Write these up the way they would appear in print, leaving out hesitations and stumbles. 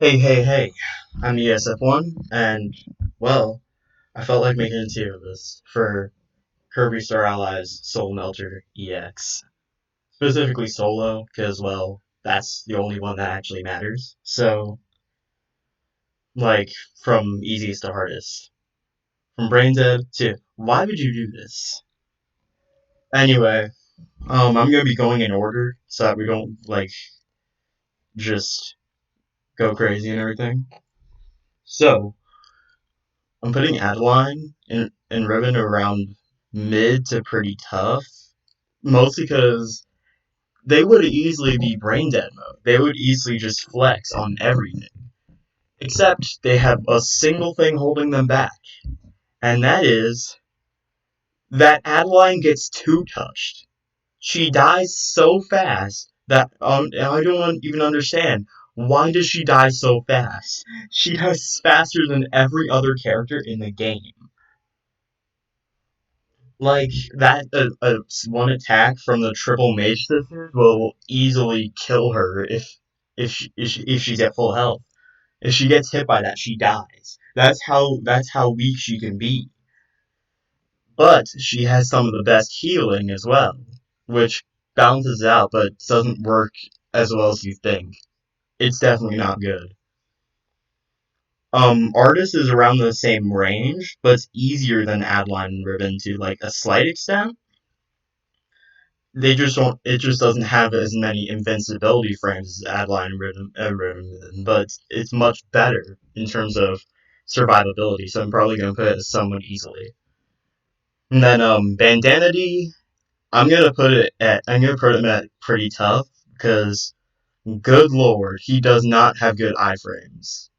Hey, I'm ESF1, and, well, I felt like making a tier list for Kirby Star Allies Soul Melter EX. Specifically Solo, because, well, that's the only one that actually matters. So, like, from easiest to hardest. From brain dead to, why would you do this? Anyway, I'm gonna be going in order, so that we don't, like, just go crazy and everything. So, I'm putting Adeline and Riven around mid to pretty tough, mostly because they would easily be brain dead mode. They would easily just flex on everything. Except they have a single thing holding them back, and that is that Adeline gets two touched. She dies so fast that I don't even understand. Why does she die so fast? She dies faster than every other character in the game. Like that, one attack from the triple mage sisters will easily kill her if she's at full health. If she gets hit by that, she dies. That's how weak she can be. But she has some of the best healing as well, which balances out, but doesn't work as well as you think. It's definitely not good. Artist is around the same range, but it's easier than Adeline and Ribbon to like a slight extent. They just don't. It just doesn't have as many invincibility frames as Adeline Rhythm, but it's much better in terms of survivability. So I'm probably gonna put it as somewhat easily. And then Bandanity, I'm gonna put him at pretty tough because good lord, he does not have good iframes,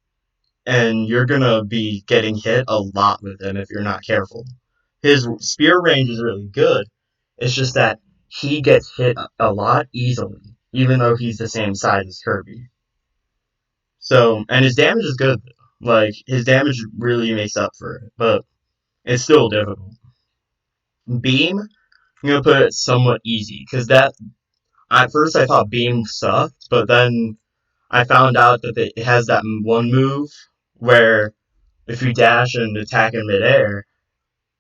and you're gonna be getting hit a lot with him if you're not careful. His spear range is really good. It's just that he gets hit a lot easily, even though he's the same size as Kirby. So, and his damage is good. Like, his damage really makes up for it, but it's still difficult. Beam, I'm gonna put it somewhat easy, because at first I thought Beam sucked, but then I found out that it has that one move where if you dash and attack in midair,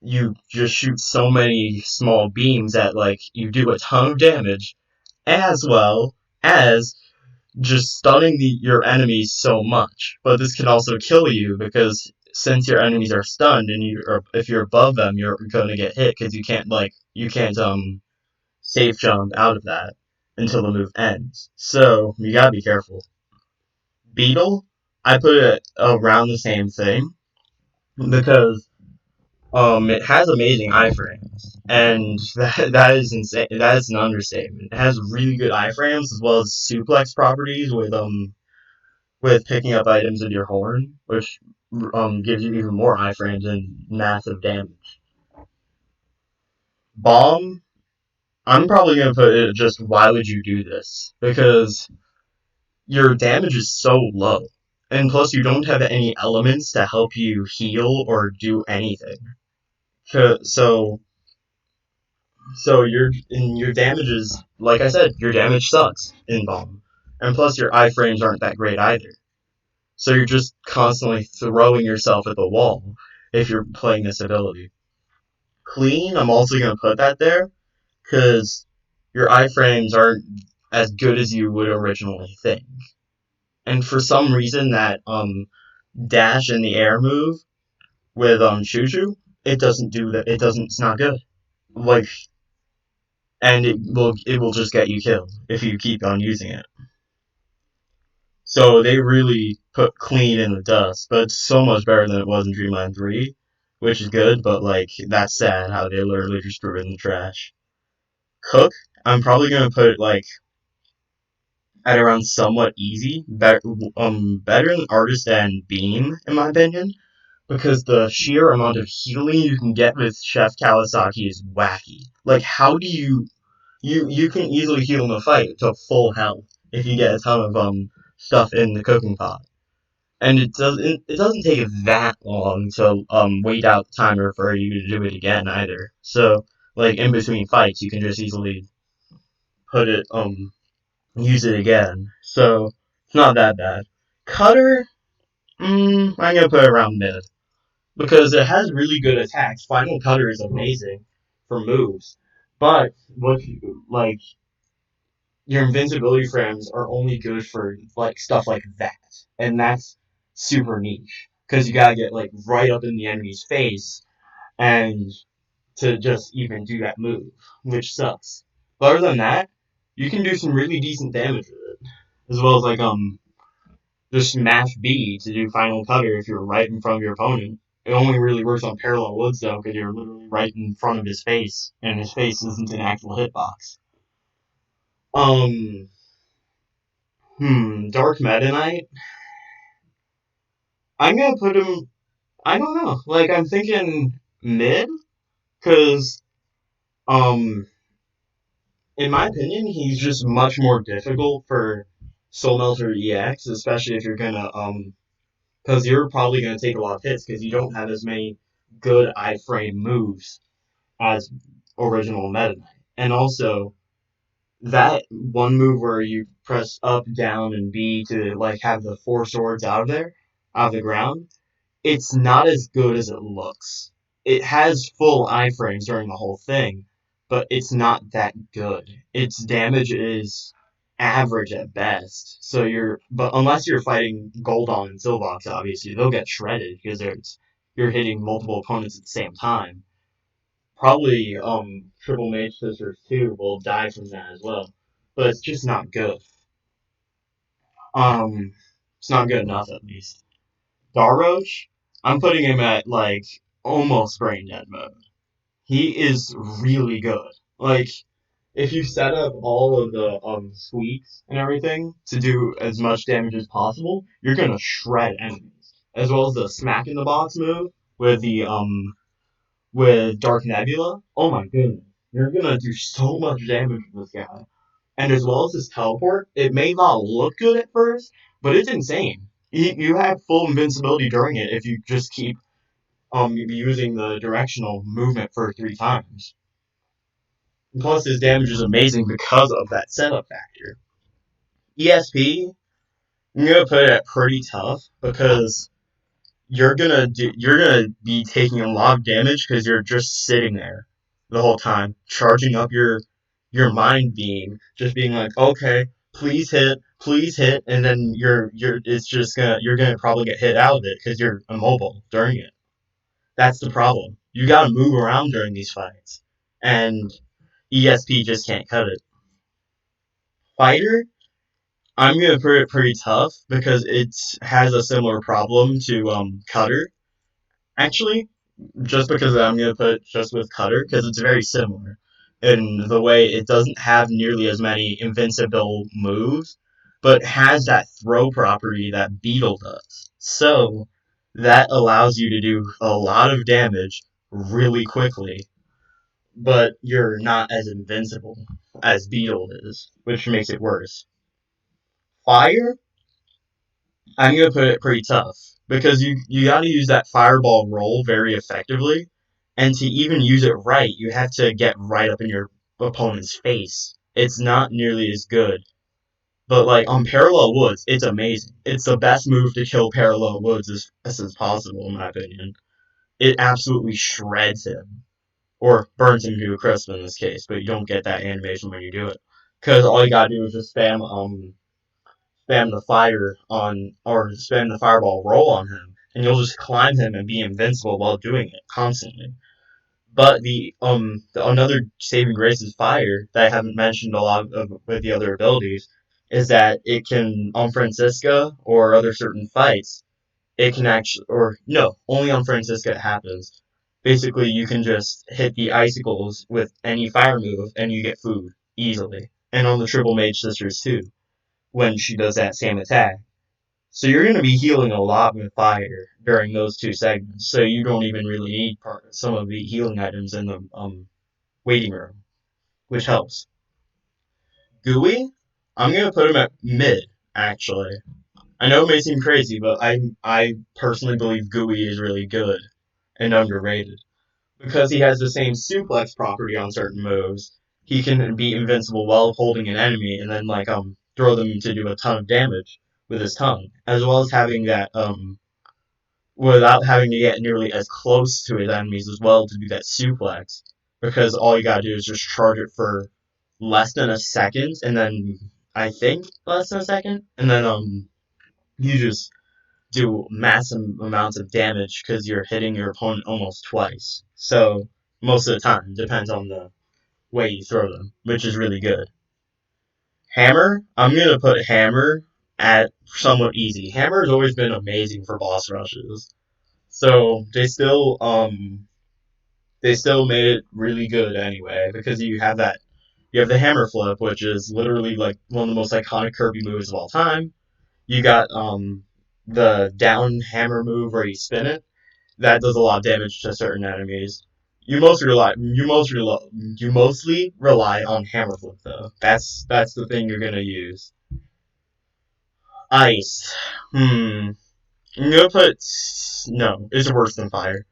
you just shoot so many small beams that, like, you do a ton of damage, as well as just stunning your enemies so much. But this can also kill you because since your enemies are stunned and if you're above them, you're gonna get hit because you can't safe jump out of that until the move ends. So you gotta be careful. Beetle, I put it around the same thing because it has amazing iframes, and that is insane. That is an understatement. It has really good iframes as well as suplex properties with picking up items with your horn, which gives you even more iframes and massive damage. Bomb, I'm probably gonna put it just why would you do this? Because your damage is so low, and plus you don't have any elements to help you heal or do anything. So So your damage is like I said, your damage sucks in bomb, and plus your iframes aren't that great either. So you're just constantly throwing yourself at the wall if you're playing this ability. Clean, I'm also gonna put that there because your iframes aren't as good as you would originally think. And for some reason that dash in the air move with Choo Choo, it doesn't do that. It doesn't. It's not good. Like, and it will just get you killed if you keep on using it. So they really put clean in the dust, but it's so much better than it was in Dreamland 3, which is good, but like that's sad how they literally just threw it in the trash. Cook, I'm probably gonna put it like at around somewhat easy, better than Artist and Beam in my opinion, because the sheer amount of healing you can get with Chef Kawasaki is wacky. Like how do you can easily heal in a fight to full health if you get a ton of stuff in the cooking pot. And it doesn't take that long to wait out the timer for you to do it again either. So like in between fights, you can just easily put it use it again. So it's not that bad. Cutter, I'm gonna put it around mid because it has really good attacks. Final Cutter is amazing for moves, but what like your invincibility frames are only good for like stuff like that, and that's super niche because you gotta get like right up in the enemy's face and to just even do that move, which sucks. But other than that, you can do some really decent damage with it, as well as like just smash B to do final cutter if you're right in front of your opponent. It only really works on parallel woods though, because you're literally right in front of his face, and his face isn't an actual hitbox. Um, Dark Meta Knight. I'm gonna put him. I don't know. Like I'm thinking mid, because in my opinion, he's just much more difficult for Soul Melter EX, especially if you're gonna because you're probably gonna take a lot of hits because you don't have as many good iframe moves as original Meta Knight, and also that one move where you press up, down, and B to like have the four swords out of there, out of the ground, it's not as good as it looks. It has full iframes during the whole thing, but it's not that good. Its damage is average at best. So but unless you're fighting Goldon and Silvox, obviously they'll get shredded because you're hitting multiple opponents at the same time. Probably Triple Mage Sisters too will die from that as well, but it's just not good. Um, it's not good enough at least. Darroch, I'm putting him at like almost brain dead mode. He is really good. Like if you set up all of the sweeps and everything to do as much damage as possible, you're gonna shred enemies. As well as the smack in the box move with the with Dark Nebula. Oh my goodness. You're gonna do so much damage with this guy. And as well as his teleport, it may not look good at first, but it's insane. You have full invincibility during it if you just keep using the directional movement for 3 times. Plus, his damage is amazing because of that setup factor. ESP, I'm gonna put it at pretty tough because you're gonna be taking a lot of damage because you're just sitting there the whole time, charging up your mind beam, just being like, okay, please hit, and then you're gonna probably get hit out of it because you're immobile during it. That's the problem. You gotta move around during these fights, and ESP just can't cut it. Fighter, I'm gonna put it pretty tough because it has a similar problem to Cutter. Actually, just because I'm gonna put just with Cutter because it's very similar in the way it doesn't have nearly as many invincible moves, but has that throw property that Beetle does. So that allows you to do a lot of damage really quickly, but you're not as invincible as Beetle is, which makes it worse. Fire, I'm gonna put it pretty tough because you got to use that fireball roll very effectively, and to even use it right, you have to get right up in your opponent's face. It's not nearly as good, but like on parallel woods, it's amazing. It's the best move to kill parallel woods as possible, in my opinion. It absolutely shreds him, or burns him to a crisp in this case, but you don't get that animation when you do it because all you gotta do is just spam the fire on or spam the fireball roll on him, and you'll just climb him and be invincible while doing it constantly. But the another saving grace is fire that I haven't mentioned a lot of with the other abilities is that it can on Francisca or other certain fights it can actually or no only on Francisca it happens. Basically, you can just hit the icicles with any fire move and you get food easily. And on the Triple Mage Sisters too, when she does that same attack. So you're going to be healing a lot with fire during those 2 segments. So you don't even really need some of the healing items in the waiting room, which helps. Gooey, I'm going to put him at mid, actually. I know it may seem crazy, but I personally believe Gooey is really good and underrated. Because he has the same suplex property on certain moves, he can be invincible while holding an enemy and then like throw them to do a ton of damage. with his tongue, as well as having that without having to get nearly as close to his enemies as well to do that suplex, because all you gotta do is just charge it for less than a second, and then I think less than a second, and then you just do massive amounts of damage because you're hitting your opponent almost twice. So most of the time, depends on the way you throw them, which is really good. Hammer, I'm gonna put Hammer at somewhat easy. Hammer has always been amazing for boss rushes. So they still made it really good anyway, because you have the hammer flip, which is literally like one of the most iconic Kirby moves of all time. You got the down hammer move where you spin it. That does a lot of damage to certain enemies. You mostly rely on hammer flip though. That's the thing you're gonna use. Ice. I'm gonna put no. It's worse than fire.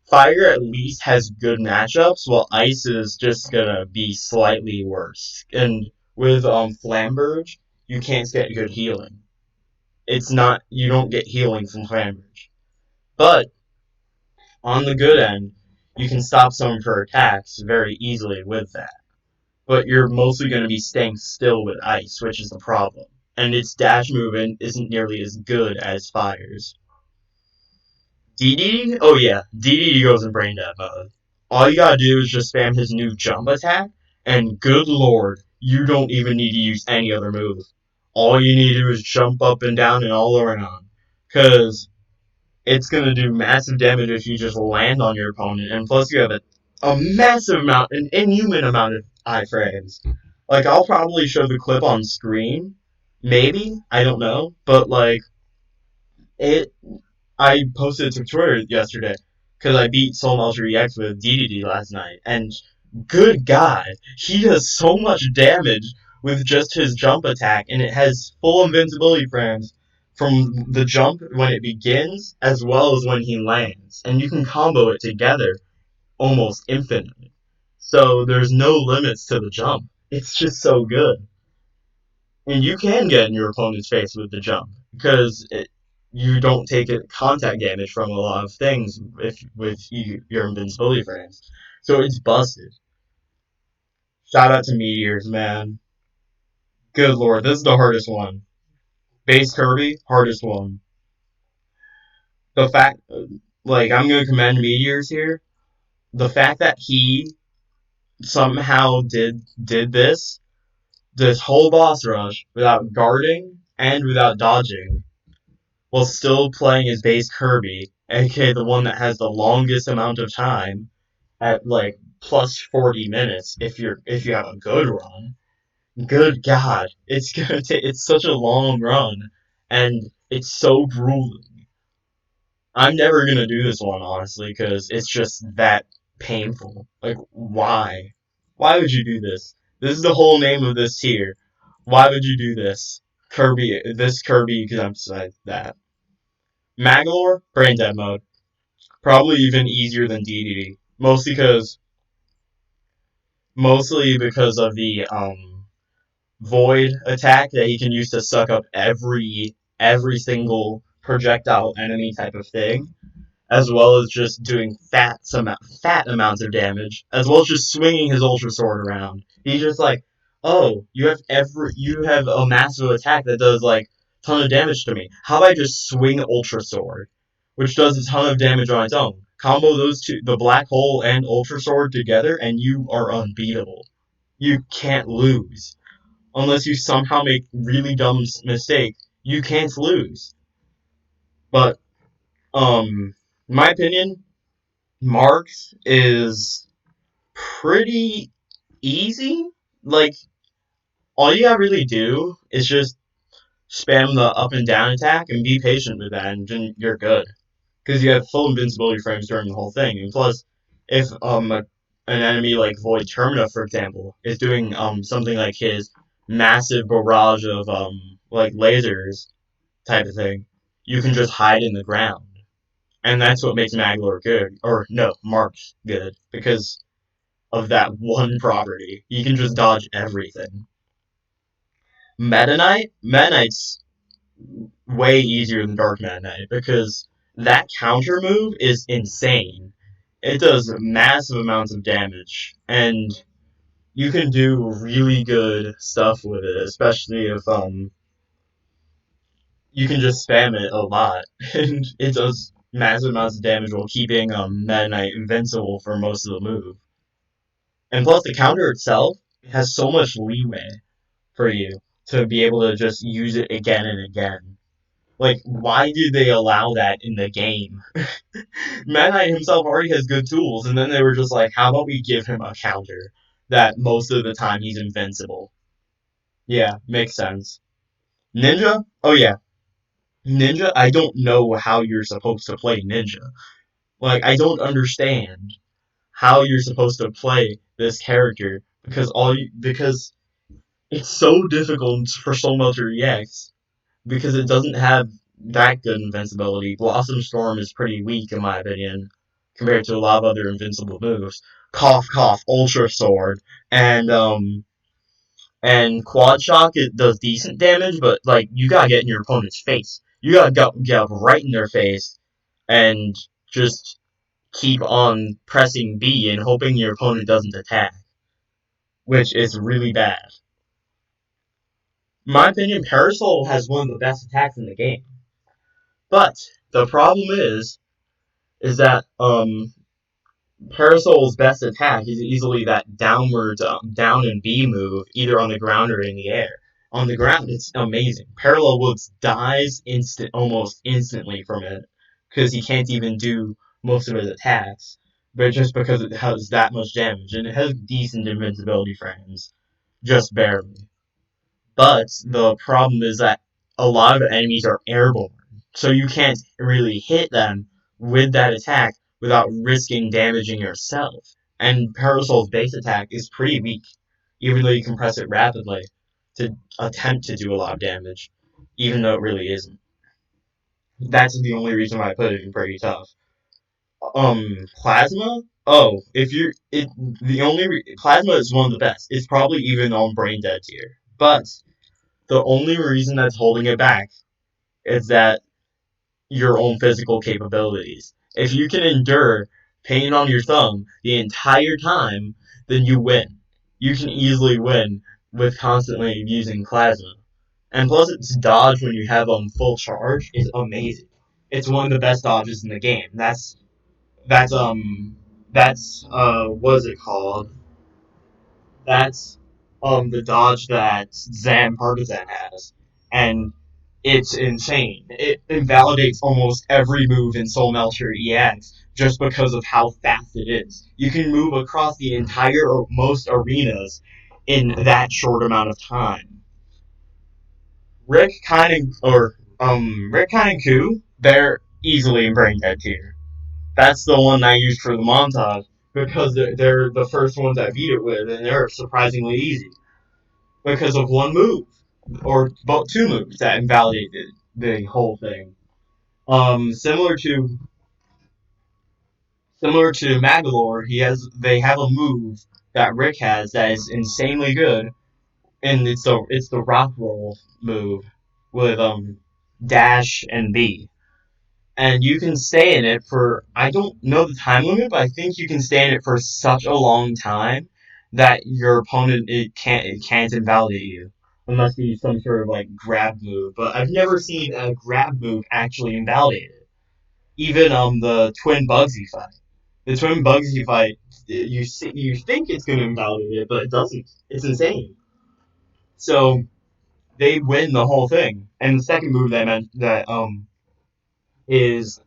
Fire at least has good matchups, while Ice is just gonna be slightly worse. And with Flamberge, you can't get good healing. It's not you don't get healing from Flamberge. But on the good end, you can stop some of her attacks very easily with that. But you're mostly going to be staying still with Ice, which is the problem. And its dash movement isn't nearly as good as Fire's. DD? Oh yeah, DD goes in brain dead mode. All you gotta do is just spam his new jump attack, and good lord, you don't even need to use any other move. All you need to do is jump up and down and all around. Cause it's gonna do massive damage if you just land on your opponent, and plus you have a massive amount, an inhuman amount of iframes. Like, I'll probably show the clip on screen. Maybe, I don't know, but like, it I posted it to Twitter yesterday because I beat Soul Melcher EX with DDD last night, and good God, he does so much damage with just his jump attack, and it has full invincibility frames from the jump when it begins as well as when he lands, and you can combo it together almost infinitely. So there's no limits to the jump. It's just so good. And you can get in your opponent's face with the jump because you don't take contact damage from a lot of things if with your invincibility frames. So it's busted. Shout out to Meteors, man. Good lord, this is the hardest one. Base Kirby, hardest one. The fact, like, I'm gonna commend Meteors here. The fact that he somehow did this whole boss rush without guarding and without dodging while still playing his base Kirby, aka the one that has the longest amount of time at like plus 40 minutes if you have a good run. Good God, it's such a long run, and it's so grueling. I'm never gonna do this one honestly because it's just that painful. Like, why? Why would you do this? This is the whole name of this tier. Why would you do this? Kirby exempts that. Magalore, brain dead mode. Probably even easier than DDD. Mostly because of the void attack that he can use to suck up every single projectile enemy type of thing, as well as just doing fat amounts of damage, as well as just swinging his ultra sword around. He's just like, oh, you have a massive attack that does like a ton of damage to me. How about I just swing ultra sword, which does a ton of damage on its own. Combo those two, the black hole and ultra sword together, and you are unbeatable. You can't lose unless you somehow make really dumb mistake. You can't lose. But in my opinion, Marks is pretty easy. Like, all you gotta really do is just spam the up and down attack and be patient with that, and then you're good. Because you have full invincibility frames during the whole thing. And plus, if an enemy like Void Termina, for example, is doing something like his massive barrage of like lasers type of thing, you can just hide in the ground. And that's what makes Maglor good. Or no, Marks good. Because of that one property. You can just dodge everything. Meta Knight? Meta Knight's way easier than Dark Meta Knight because that counter move is insane. It does massive amounts of damage, and you can do really good stuff with it, especially if you can just spam it a lot, and it does massive amounts of damage while keeping Meta Knight invincible for most of the move. And plus, the counter itself has so much leeway for you to be able to just use it again and again. Like, why did they allow that in the game? Meta Knight himself already has good tools, and then they were just like, how about we give him a counter that most of the time he's invincible? Yeah, makes sense. Ninja? Oh yeah. Ninja, I don't know how you're supposed to play Ninja. Like, I don't understand how you're supposed to play this character because it's so difficult for Soulmo to react because it doesn't have that good invincibility. Blossom Storm is pretty weak in my opinion compared to a lot of other invincible moves. Cough Cough, Ultra Sword, and Quad Shock it does decent damage, but like you gotta get in your opponent's face. You gotta get up right in their face and just keep on pressing B and hoping your opponent doesn't attack, which is really bad. In my opinion, Parasol has one of the best attacks in the game. But the problem is that Parasol's best attack is easily that downward down and B move, either on the ground or in the air. On the ground, it's amazing. Parallel Woods dies almost instantly from it because he can't even do most of his attacks, but just because it has that much damage and it has decent invincibility frames, just barely. But the problem is that a lot of enemies are airborne, so you can't really hit them with that attack without risking damaging yourself. And Parasol's base attack is pretty weak, even though you can press it rapidly to attempt to do a lot of damage, even though it really isn't. That's the only reason why I put it in pretty tough. Plasma? Oh, if you're it, the only Plasma is one of the best. It's probably even on Brain Dead tier, but the only reason that's holding it back is that your own physical capabilities. If you can endure pain on your thumb the entire time, then you win. You can easily win with constantly using plasma. And plus, its dodge when you have on full charge is amazing. It's one of the best dodges in the game. That's what is it called? That's the dodge that Zan Partisan has, and it's insane. It invalidates almost every move in Soul Melter EX just because of how fast it is. You can move across the entire or most arenas in that short amount of time. Rick Kind and Ku, they're easily in Brain Dead tier. That's the one I used for the montage because they're the first ones I beat it with, and they're surprisingly easy because of one move or about two moves that invalidated the whole thing. Similar to Magalore, they have a move that Rick has that is insanely good, and it's the rock roll move with dash and B, and you can stay in it for I don't know the time limit, but I think you can stay in it for such a long time that your opponent it can't invalidate you unless you use some sort of like grab move. But I've never seen a grab move actually invalidate it. Even the twin Bugsy fight. The twin Bugsy fight, you think it's gonna invalidate it, but it doesn't. It's insane. So they win the whole thing. And the second move that I meant that is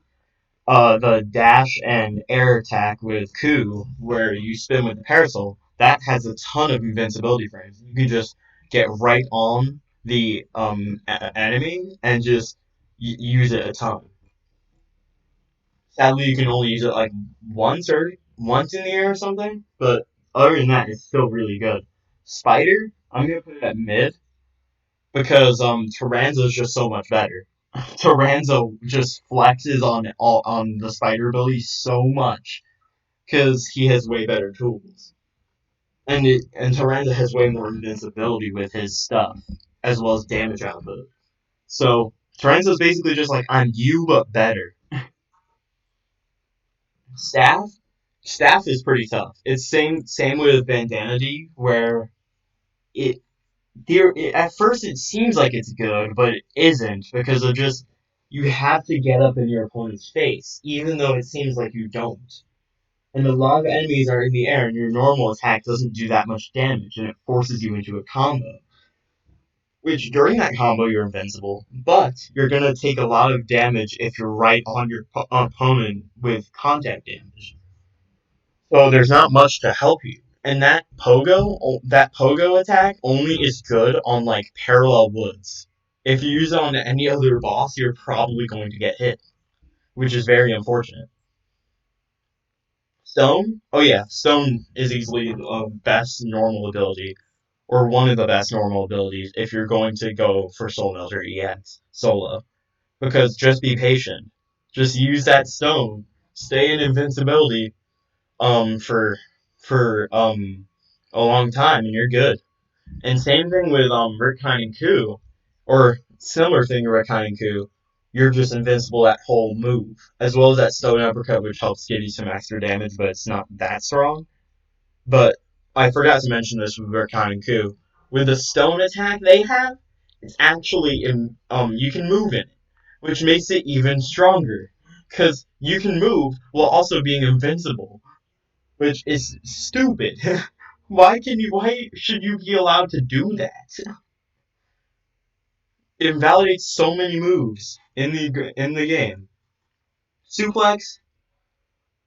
the dash and air attack with Ku, where you spin with the parasol, that has a ton of invincibility frames. You can just get right on the enemy and just use it a ton. Sadly, you can only use it like once in the air or something, but other than that, it's still really good. Spider, I'm gonna put it at mid because Tyranza is just so much better. Tyranza just flexes on the spider ability so much because he has way better tools, and Tyranza has way more invincibility with his stuff as well as damage output. So Torenzo's basically just like, I'm you but better. Staff, Staff is pretty tough. It's same with Bandanity, where it at first it seems like it's good, but it isn't because of just you have to get up in your opponent's face, even though it seems like you don't. And a lot of enemies are in the air, and your normal attack doesn't do that much damage, and it forces you into a combo. Which during that combo you're invincible, but you're gonna take a lot of damage if you're right on your opponent with contact damage. So there's not much to help you. And that pogo attack only is good on like parallel woods. If you use it on any other boss, you're probably going to get hit, which is very unfortunate. Stone? Oh yeah, Stone is easily the best normal ability, or one of the best normal abilities if you're going to go for Soul Melter EX solo. Because just be patient. Just use that stone. Stay in invincibility for a long time and you're good. And same thing with Riptide and Coup, or similar thing to Riptide and Coup. You're just invincible at whole move, as well as that stone uppercut, which helps give you some extra damage, but it's not that strong. But I forgot to mention this with Riptide and Coup. With the stone attack they have, it's actually you can move in it, which makes it even stronger. Cause you can move while also being invincible, which is stupid. Why should you be allowed to do that? It invalidates so many moves in the game. Suplex,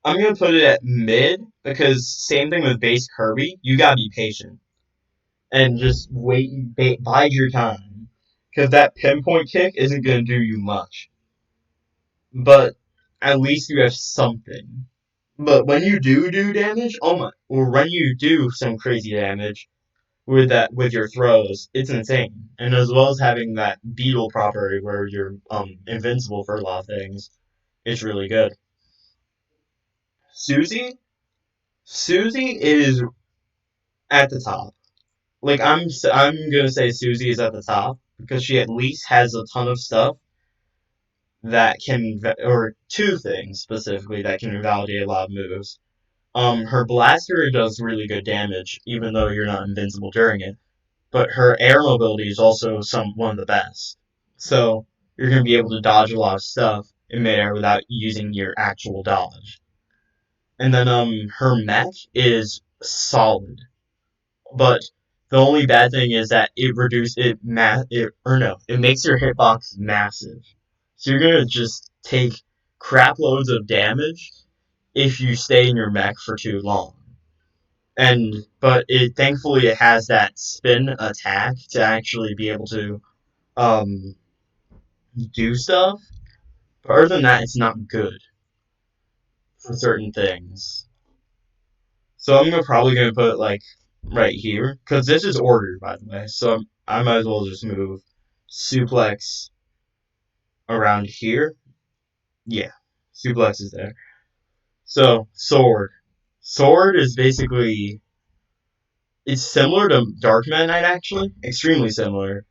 I'm gonna put it at mid because same thing with base Kirby. You gotta be patient and just bide your time because that pinpoint kick isn't gonna do you much. But at least you have something. But when you do damage, oh my, or when you do some crazy damage, with your throws, it's insane. And as well as having that beetle property where you're invincible for a lot of things, it's really good. Susie, Susie is at the top. Like I'm gonna say Susie is at the top because she at least has a ton of stuff that can or two things specifically that can invalidate a lot of moves. Her blaster does really good damage even though you're not invincible during it. But her air mobility is also one of the best. So you're going to be able to dodge a lot of stuff in midair without using your actual dodge. And then her mech is solid, but the only bad thing is that it makes your hitbox massive. So you're gonna just take crap loads of damage if you stay in your mech for too long. But it thankfully it has that spin attack to actually be able to um do stuff. But other than that, it's not good for certain things. So probably gonna put it like right here because this is ordered by the way. So I might as well just move suplex around here. Yeah, suplex is there. So sword, sword is basically it's similar to Dark Meta Knight actually, extremely similar,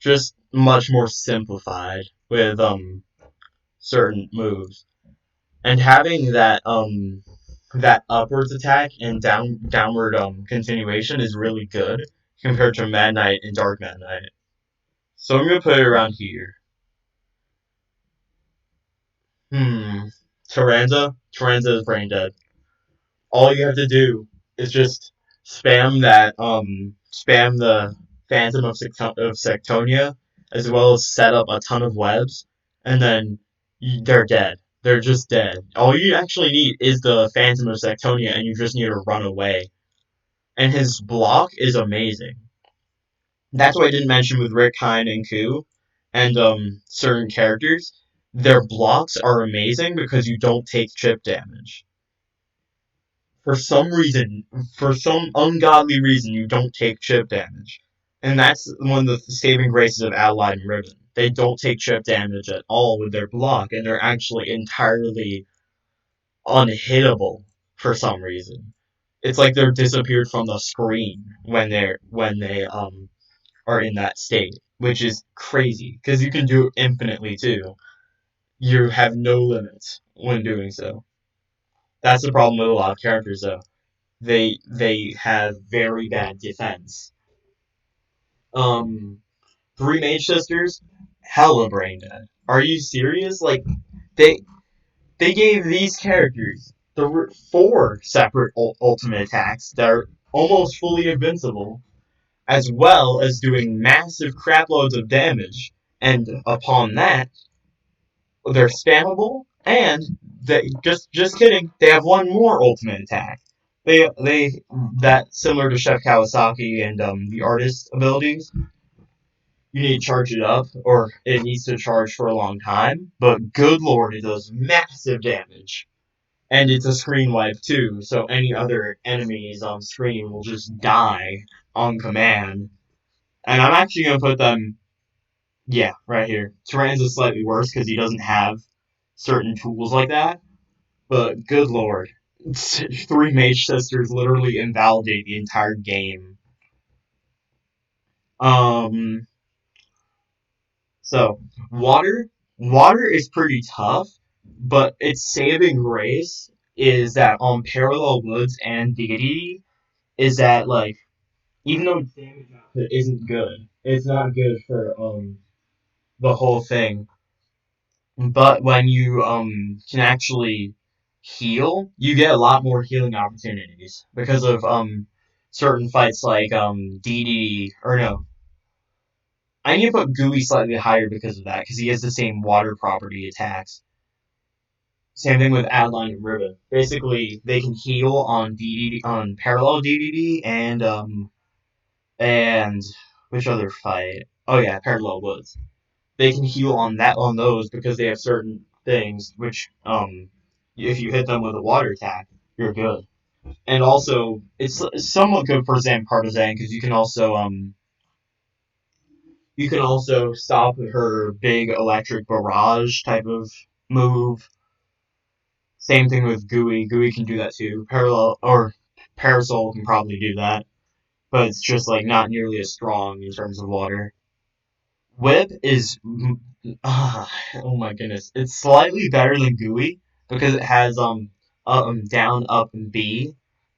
just much more simplified with certain moves. And having that upwards attack and downward continuation is really good compared to Mad Knight and Dark Mad Knight. So I'm gonna put it around here. Hmm. Taranza is brain dead. All you have to do is just spam the Phantom of Sectonia, as well as set up a ton of webs, and then they're dead. They're just dead. All you actually need is the Phantom of Sectonia, and you just need to run away. And his block is amazing. That's what I didn't mention with Rick, Hine, and Ku, and certain characters. Their blocks are amazing because you don't take chip damage. For some reason, for some ungodly reason, you don't take chip damage. And that's one of the saving graces of Allied and Riven. They don't take chip damage at all with their block, and they're actually entirely unhittable for some reason. It's like they're disappeared from the screen when they are in that state, which is crazy because you can do it infinitely too. You have no limits when doing so. That's the problem with a lot of characters, though. They have very bad defense. Um, Three Mage Sisters, hella brain dead. Are you serious? Like they they gave these characters four separate ultimate attacks that are almost fully invincible, as well as doing massive craploads of damage. And upon that, they're spammable, and they just kidding. They have one more ultimate attack. They that similar to Chef Kawasaki and the artist abilities. You need to charge it up, or it needs to charge for a long time. But good lord, it does massive damage, and it's a screen wipe too. So any other enemies on screen will just die on command. And I'm actually gonna put them, yeah, right here. Tyran's is slightly worse because he doesn't have certain tools like that. But good lord, three Mage Sisters literally invalidate the entire game. Um, so water is pretty tough, but its saving grace is that on Parallel Woods and Deity is that like even though its damage output isn't good, it's not good for the whole thing. But when you can actually heal, you get a lot more healing opportunities because of certain fights like DD or no. I need to put Gooey slightly higher because of that, because he has the same water property attacks. Same thing with Adeline and Riven. Basically, they can heal on DDD on parallel DDD and which other fight? Oh yeah, Parallel Woods. They can heal on those because they have certain things which if you hit them with a water attack, you're good. And also it's somewhat good for Zan Partisan because you can also stop her big electric barrage type of move. Same thing with Gooey. Gooey can do that too. Parallel or Parasol can probably do that, but it's just like not nearly as strong in terms of water. Whip is oh my goodness, it's slightly better than Gooey because it has down up and B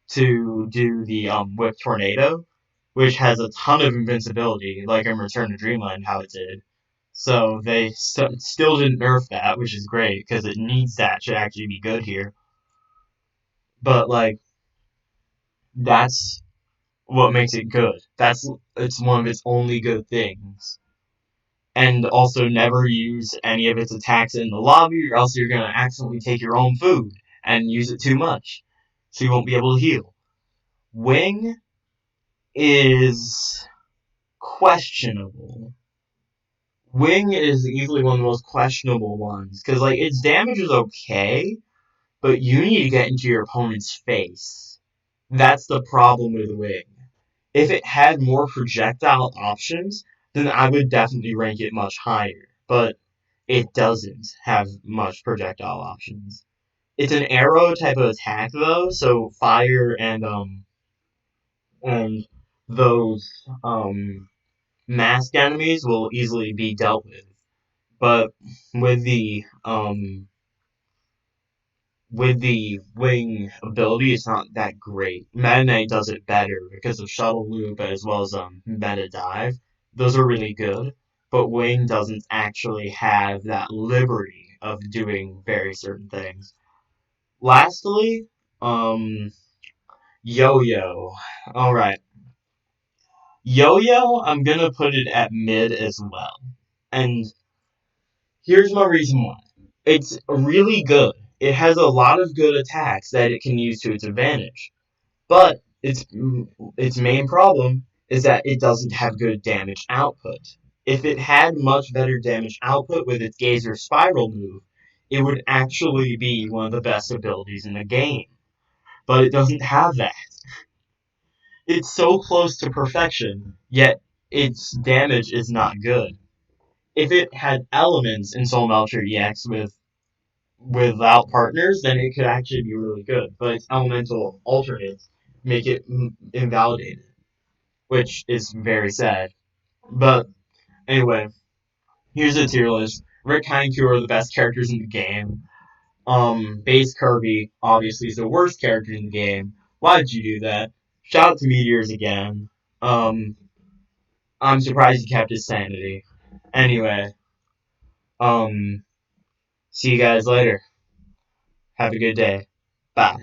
to do the Whip Tornado, which has a ton of invincibility, like in Return to Dreamland how it did. So they still didn't nerf that, which is great because it needs that to actually be good here. But like that's what makes it good. It's one of its only good things. And also never use any of its attacks in the lobby, or else you're gonna accidentally take your own food and use it too much, so you won't be able to heal. Wing is questionable. Wing is easily one of the most questionable ones because like its damage is okay, but you need to get into your opponent's face. That's the problem with Wing. If it had more projectile options, then I would definitely rank it much higher. But it doesn't have much projectile options. It's an arrow type of attack though, so fire and those masked enemies will easily be dealt with. But with the wing ability, it's not that great. Meta Knight does it better because of shuttle loop as well as meta dive. Those are really good, but wing doesn't actually have that liberty of doing very certain things. Lastly, um, Yo-Yo. All right, Yo-Yo. I'm gonna put it at mid as well, and here's my reason why. It's really good. It has a lot of good attacks that it can use to its advantage. But its main problem is that it doesn't have good damage output. If it had much better damage output with its Gazer Spiral move, it would actually be one of the best abilities in the game. But it doesn't have that. It's so close to perfection, yet its damage is not good. If it had elements in Soul Melter EX without partners, then it could actually be really good. But its elemental alternates make it invalidated, which is very sad. But anyway, here's a tier list. Rick Heineke are the best characters in the game. Base Kirby obviously is the worst character in the game. Why'd you do that? Shout out to Meteors again. Um, I'm surprised he kept his sanity. Anyway, see you guys later. Have a good day. Bye.